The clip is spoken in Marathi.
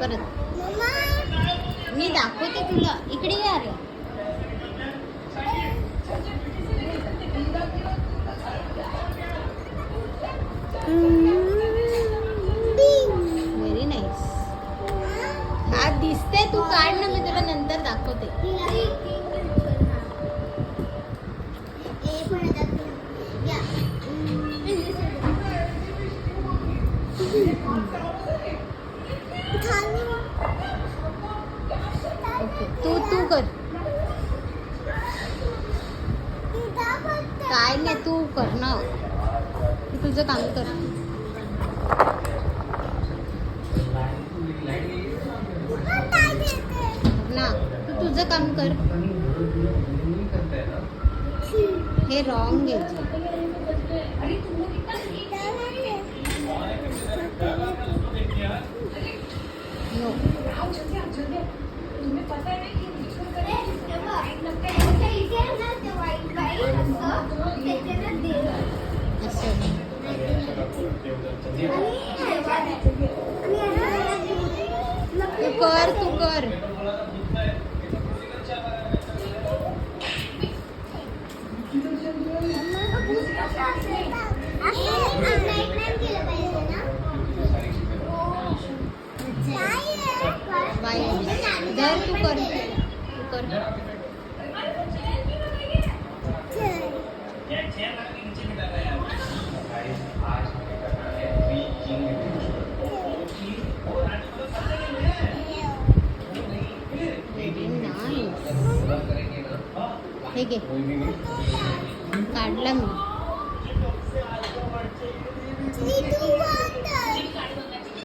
परत मी दाखवते तुला. इकडे ये अरे. Very nice. हा दिसते, तू काढ ना, मी तुला नंतर दाखवते. तू कर. काय नाही, तू कर ना, तुझं काम कर ना. तू तुझं काम कर. हे रॉंग घ्यायचं. तू कर. धर, तू कर. हे घे, काढला मी.